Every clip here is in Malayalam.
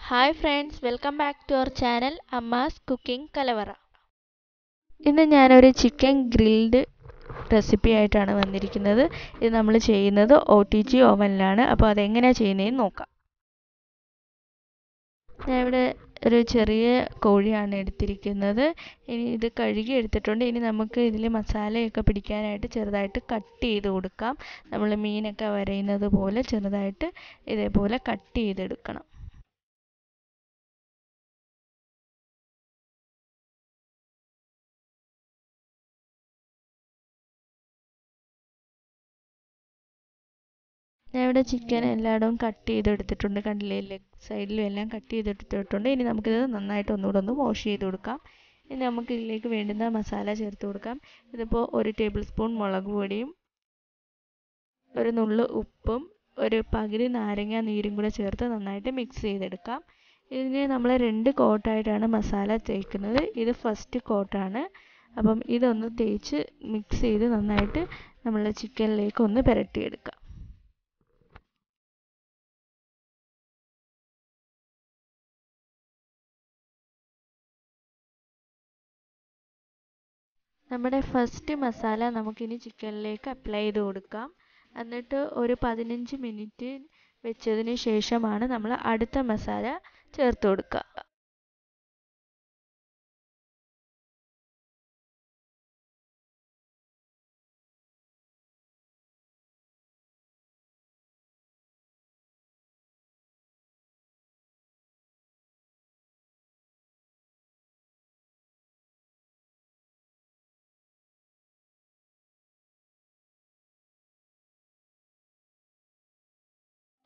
Hi friends, welcome back to our channel Amma's Cooking Kalavara. ഇന്ന് ഞാനൊരു ചിക്കൻ ഗ്രിൽഡ് റെസിപ്പി ആയിട്ടാണ് വന്നിരിക്കുന്നത്. ഇത് നമ്മൾ ചെയ്യുന്നത് OTG ഓവനിലാണ്. അപ്പോൾ അതെങ്ങനെയാണ് ചെയ്യുന്നതെന്ന് നോക്കാം. ഞാൻ ഇവിടെ ഒരു ചെറിയ കോഴിയാണ് എടുത്തിരിക്കുന്നത്. ഇനി ഇത് കഴുകി എടുത്തിട്ടുണ്ട്. ഇനി നമുക്ക് ഇതിൽ മസാലയൊക്കെ പിടിക്കാനായിട്ട് ചെറുതായിട്ട് കട്ട് ചെയ്ത് കൊടുക്കാം. നമ്മൾ മീനൊക്കെ വരയുന്നത് പോലെ ചെറുതായിട്ട് ഇതേപോലെ കട്ട് ചെയ്തെടുക്കണം. ഞാൻ ഇവിടെ ചിക്കൻ എല്ലായിടവും കട്ട് ചെയ്തെടുത്തിട്ടുണ്ട്. കണ്ടില്ലേ, ലെഗ് സൈഡിലും എല്ലാം കട്ട് ചെയ്തെടുത്തിട്ടുണ്ട്. ഇനി നമുക്കിത് നന്നായിട്ട് ഒന്നുകൂടെ വാഷ് ചെയ്ത് കൊടുക്കാം. ഇനി നമുക്ക് ഇതിലേക്ക് വേണ്ടുന്ന മസാല ചേർത്ത് കൊടുക്കാം. ഇതിപ്പോൾ 1 ടേബിൾ സ്പൂൺ മുളക് പൊടിയും ഒരു നുള്ള് ഉപ്പും ഒരു പകുതി നാരങ്ങ നീരും കൂടെ ചേർത്ത് നന്നായിട്ട് മിക്സ് ചെയ്തെടുക്കാം. ഇതിന് നമ്മൾ 2 കോട്ടായിട്ടാണ് മസാല തേക്കുന്നത്. ഇത് ഫസ്റ്റ് കോട്ടാണ്. അപ്പം ഇതൊന്ന് തേച്ച് മിക്സ് ചെയ്ത് നന്നായിട്ട് നമ്മൾ ചിക്കനിലേക്ക് ഒന്ന് പുരട്ടിയെടുക്കാം. നമ്മുടെ ഫസ്റ്റ് മസാല നമുക്കിനി ചിക്കനിലേക്ക് അപ്ലൈ ചെയ്ത് കൊടുക്കാം. എന്നിട്ട് ഒരു 15 മിനിറ്റ് വെച്ചതിന് ശേഷമാണ് നമ്മൾ അടുത്ത മസാല ചേർത്ത് കൊടുക്കുക.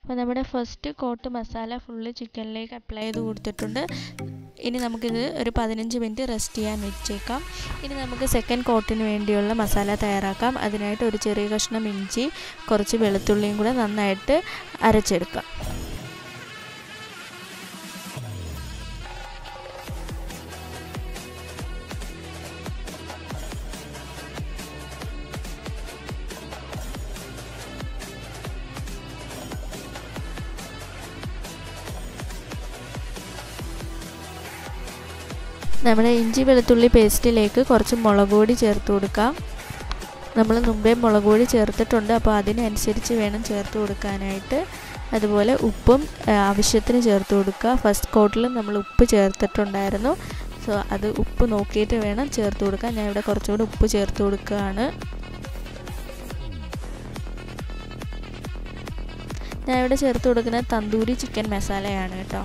അപ്പോൾ നമ്മുടെ ഫസ്റ്റ് കോട്ട് മസാല ഫുള്ള് ചിക്കനിലേക്ക് അപ്ലൈ ചെയ്ത് കൊടുത്തിട്ടുണ്ട്. ഇനി നമുക്കിത് ഒരു 15 മിനിറ്റ് റെസ്റ്റ് ചെയ്യാൻ വെച്ചേക്കാം. ഇനി നമുക്ക് സെക്കൻഡ് കോട്ടിന് വേണ്ടിയുള്ള മസാല തയ്യാറാക്കാം. അതിനായിട്ട് ഒരു ചെറിയ കഷ്ണം ഇഞ്ചി, കുറച്ച് വെളുത്തുള്ളിയും കൂടെ നന്നായിട്ട് അരച്ചെടുക്കാം. നമ്മുടെ ഇഞ്ചി വെളുത്തുള്ളി പേസ്റ്റിലേക്ക് കുറച്ച് മുളക് പൊടി ചേർത്ത് കൊടുക്കാം. നമ്മൾ മുമ്പേ മുളക് പൊടി ചേർത്തിട്ടുണ്ട്, അപ്പോൾ അതിനനുസരിച്ച് വേണം ചേർത്ത് കൊടുക്കാനായിട്ട്. അതുപോലെ ഉപ്പും ആവശ്യത്തിന് ചേർത്ത് കൊടുക്കുക. ഫസ്റ്റ് കോട്ടിലും നമ്മൾ ഉപ്പ് ചേർത്തിട്ടുണ്ടായിരുന്നു. സോ അത് ഉപ്പ് നോക്കിയിട്ട് വേണം ചേർത്ത് കൊടുക്കാൻ. ഞാൻ ഇവിടെ കുറച്ചുകൂടി ഉപ്പ് ചേർത്ത് കൊടുക്കുകയാണ്. ഞാൻ ഇവിടെ ചേർത്ത് കൊടുക്കുന്നത് തന്തൂരി ചിക്കൻ മസാലയാണ് കേട്ടോ.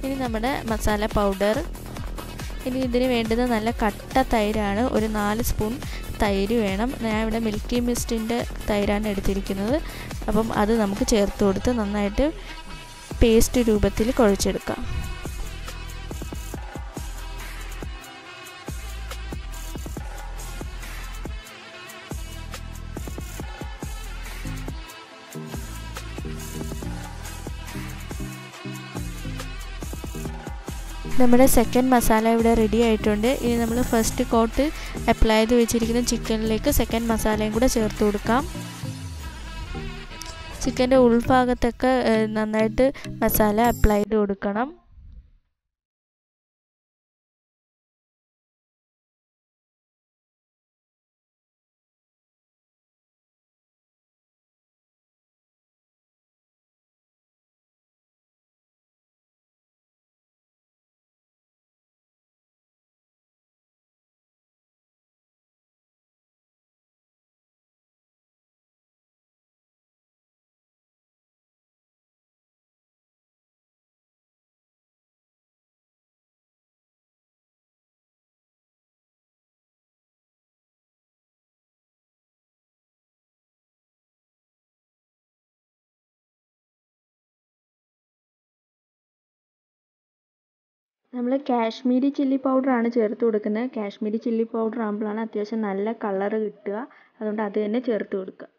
ഇനി നമ്മുടെ മസാല പൗഡർ. ഇനി ഇതിന് വേണ്ടത് നല്ല കട്ട തൈരാണ്. ഒരു 4 സ്പൂൺ തൈര് വേണം. ഞാൻ ഇവിടെ മിൽക്കി മിസ്റ്റിൻ്റെ തൈരാണ് എടുത്തിരിക്കുന്നത്. അപ്പം അത് നമുക്ക് ചേർത്ത് കൊടുത്ത് നന്നായിട്ട് പേസ്റ്റ് രൂപത്തിൽ കുഴച്ചെടുക്കാം. നമ്മുടെ സെക്കൻഡ് മസാല ഇവിടെ റെഡി ആയിട്ടുണ്ട്. ഇനി നമ്മൾ ഫസ്റ്റ് കോട്ട് അപ്ലൈ ചെയ്ത് വെച്ചിരിക്കുന്ന ചിക്കനിലേക്ക് സെക്കൻഡ് മസാലയും കൂടെ ചേർത്ത് കൊടുക്കാം. ചിക്കൻ്റെ ഉൾഭാഗത്തൊക്കെ നന്നായിട്ട് മസാല അപ്ലൈ ചെയ്ത് കൊടുക്കണം. നമ്മൾ കാശ്മീരി ചില്ലി പൗഡറാണ് ചേർത്ത് കൊടുക്കുന്നത്. കാശ്മീരി ചില്ലി പൗഡർ ആകുമ്പോഴാണ് അത്യാവശ്യം നല്ല കളറ് കിട്ടുക. അതുകൊണ്ട് അത് തന്നെ ചേർത്ത് കൊടുക്കുക.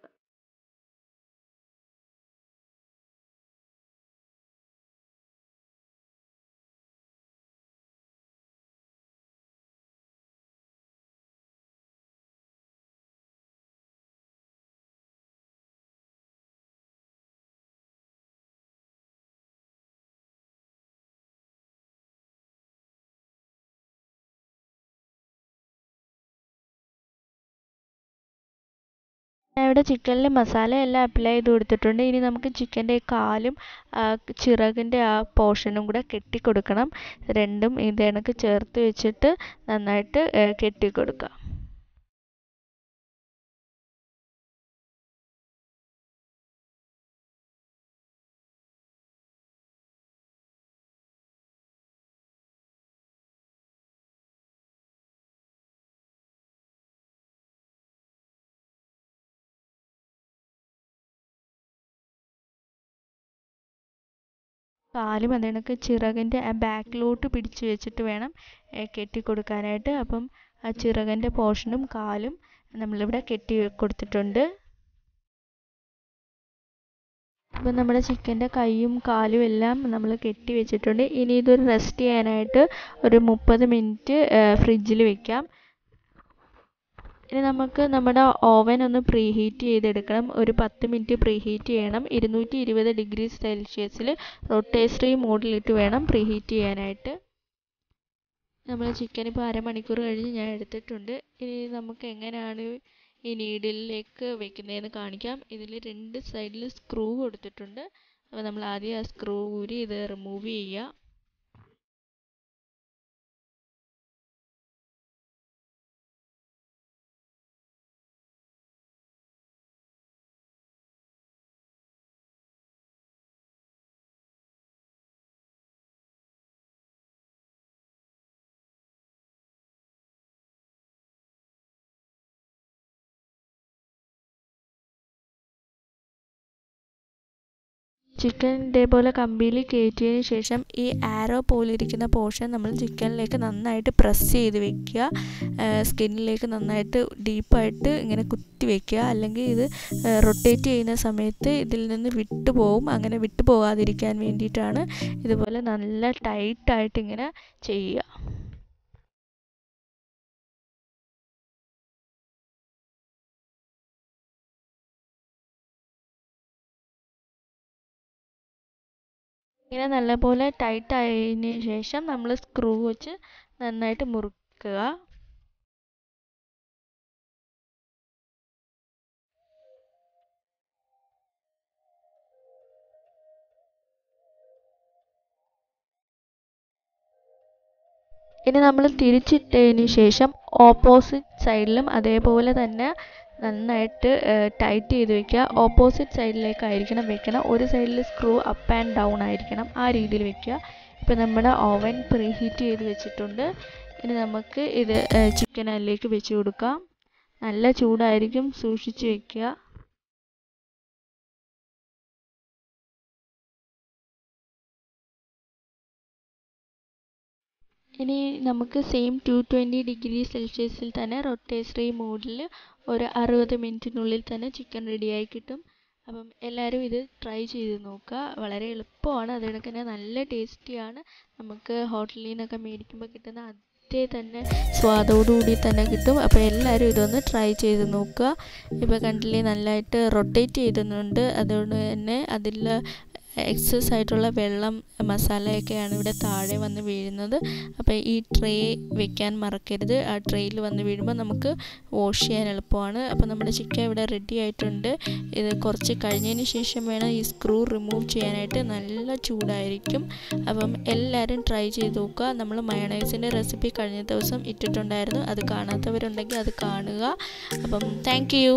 ഞാൻ ഇവിടെ ചിക്കനിൽ മസാലയെല്ലാം അപ്ലൈ ചെയ്ത് കൊടുത്തിട്ടുണ്ട്. ഇനി നമുക്ക് ചിക്കൻ്റെ കാലും ചിറകിൻ്റെ ആ പോർഷനും കൂടെ കെട്ടിക്കൊടുക്കണം. രണ്ടും ഇത് കണക്ക് ചേർത്ത് വെച്ചിട്ട് നന്നായിട്ട് കെട്ടിക്കൊടുക്കാം. കാലും അത് കണക്ക് ചിറകിൻ്റെ ബാക്കിലോട്ട് പിടിച്ച് വെച്ചിട്ട് വേണം കെട്ടിക്കൊടുക്കാനായിട്ട്. അപ്പം ആ ചിറകിൻ്റെ പോർഷനും കാലും നമ്മളിവിടെ കെട്ടി കൊടുത്തിട്ടുണ്ട്. അപ്പം നമ്മുടെ ചിക്കൻ്റെ കൈയും കാലും എല്ലാം നമ്മൾ കെട്ടി വെച്ചിട്ടുണ്ട്. ഇനി ഇതൊരു റെസ്റ്റ് ചെയ്യാനായിട്ട് ഒരു 30 മിനിറ്റ് ഫ്രിഡ്ജിൽ വെക്കാം. ഇനി നമുക്ക് നമ്മുടെ ഓവൻ ഒന്ന് പ്രീഹീറ്റ് ചെയ്തെടുക്കണം. ഒരു 10 മിനിറ്റ് പ്രീഹീറ്റ് ചെയ്യണം. 220 ഡിഗ്രി സെൽഷ്യസിൽ റൊട്ടേറ്ററി മോഡിലിട്ട് വേണം പ്രീഹീറ്റ് ചെയ്യാനായിട്ട്. നമ്മൾ ചിക്കൻ ഇപ്പോൾ അരമണിക്കൂർ കഴിഞ്ഞ് ഞാൻ എടുത്തിട്ടുണ്ട്. ഇനി നമുക്ക് എങ്ങനെയാണ് ഈ നീഡിലേക്ക് വെക്കുന്നതെന്ന് കാണിക്കാം. ഇതിൽ 2 സൈഡിൽ സ്ക്രൂ കൊടുത്തിട്ടുണ്ട്. അപ്പോൾ നമ്മൾ ആദ്യം ആ സ്ക്രൂ ഊരി ഇത് റിമൂവ് ചെയ്യുക. ചിക്കൻ ഇതേപോലെ കമ്പിയിൽ കയറ്റിയതിന് ശേഷം ഈ ആരോ പോലിരിക്കുന്ന പോർഷൻ നമ്മൾ ചിക്കനിലേക്ക് നന്നായിട്ട് പ്രസ് ചെയ്ത് വെക്കുക. സ്കിന്നിലേക്ക് നന്നായിട്ട് ഡീപ്പായിട്ട് ഇങ്ങനെ കുത്തി വെക്കുക. അല്ലെങ്കിൽ ഇത് റൊട്ടേറ്റ് ചെയ്യുന്ന സമയത്ത് ഇതിൽ നിന്ന് വിട്ടുപോകും. അങ്ങനെ വിട്ടു പോകാതിരിക്കാൻ വേണ്ടിയിട്ടാണ് ഇതുപോലെ നല്ല ടൈറ്റായിട്ട് ഇങ്ങനെ ചെയ്യുക. ഇങ്ങനെ നല്ലപോലെ ടൈറ്റ് ആയതിന് ശേഷം നമ്മൾ സ്ക്രൂ വെച്ച് നന്നായിട്ട് മുറുക്കുക. ഇനി നമ്മൾ തിരിച്ചിട്ടതിന് ശേഷം ഓപ്പോസിറ്റ് സൈഡിലും അതേപോലെ തന്നെ നന്നായിട്ട് ടൈറ്റ് ചെയ്ത് വെക്കുക. ഓപ്പോസിറ്റ് സൈഡിലേക്കായിരിക്കണം വെക്കണം. ഒരു സൈഡിൽ സ്ക്രൂ അപ്പ് ആൻഡ് ഡൗൺ ആയിരിക്കണം. ആ രീതിയിൽ വെക്കുക. ഇപ്പോൾ നമ്മുടെ ഓവൻ പ്രീഹീറ്റ് ചെയ്ത് വെച്ചിട്ടുണ്ട്. ഇനി നമുക്ക് ഇത് ചിക്കൻ അതിലേക്ക് വെച്ച് കൊടുക്കാം. നല്ല ചൂടായിരിക്കും, സൂക്ഷിച്ച് വെക്കുക. ഇനി നമുക്ക് സെയിം 220 ഡിഗ്രി സെൽഷ്യസിൽ തന്നെ റൊട്ടേറ്ററി മോഡിൽ ഒരു 60 മിനിറ്റിനുള്ളിൽ തന്നെ ചിക്കൻ റെഡിയായി കിട്ടും. അപ്പം എല്ലാവരും ഇത് ട്രൈ ചെയ്ത് നോക്കുക. വളരെ എളുപ്പമാണ്. അത് കണക്ക് തന്നെ നല്ല ടേസ്റ്റിയാണ്. നമുക്ക് ഹോട്ടലിൽ നിന്നൊക്കെ മേടിക്കുമ്പോൾ കിട്ടുന്ന അതേ തന്നെ സ്വാദോടുകൂടി തന്നെ കിട്ടും. അപ്പോൾ എല്ലാവരും ഇതൊന്ന് ട്രൈ ചെയ്ത് നോക്കുക. ഇപ്പോൾ കണ്ടില്ലേ നല്ലതായിട്ട് റൊട്ടേറ്റ് ചെയ്യുന്നുണ്ട്. അതുകൊണ്ട് തന്നെ അതിൽ എക്സസ് ആയിട്ടുള്ള വെള്ളം മസാലയൊക്കെയാണ് ഇവിടെ താഴെ വന്ന് വീഴുന്നത്. അപ്പോൾ ഈ ട്രേ വെക്കാൻ മറക്കരുത്. ആ ട്രേയിൽ വന്ന് വീഴുമ്പോൾ നമുക്ക് വാഷ് ചെയ്യാൻ എളുപ്പമാണ്. അപ്പോൾ നമ്മുടെ ചിക്കൻ ഇവിടെ റെഡി ആയിട്ടുണ്ട്. ഇത് കുറച്ച് കഴിഞ്ഞതിന് ശേഷം വേണം ഈ സ്ക്രൂ റിമൂവ് ചെയ്യാനായിട്ട്. നല്ല ചൂടായിരിക്കും. അപ്പം എല്ലാവരും ട്രൈ ചെയ്ത് നോക്കുക. നമ്മൾ മയോണൈസിൻ്റെ റെസിപ്പി കഴിഞ്ഞ ദിവസം ഇട്ടിട്ടുണ്ടായിരുന്നു. അത് കാണാത്തവരുണ്ടെങ്കിൽ അത് കാണുക. അപ്പം താങ്ക് യു.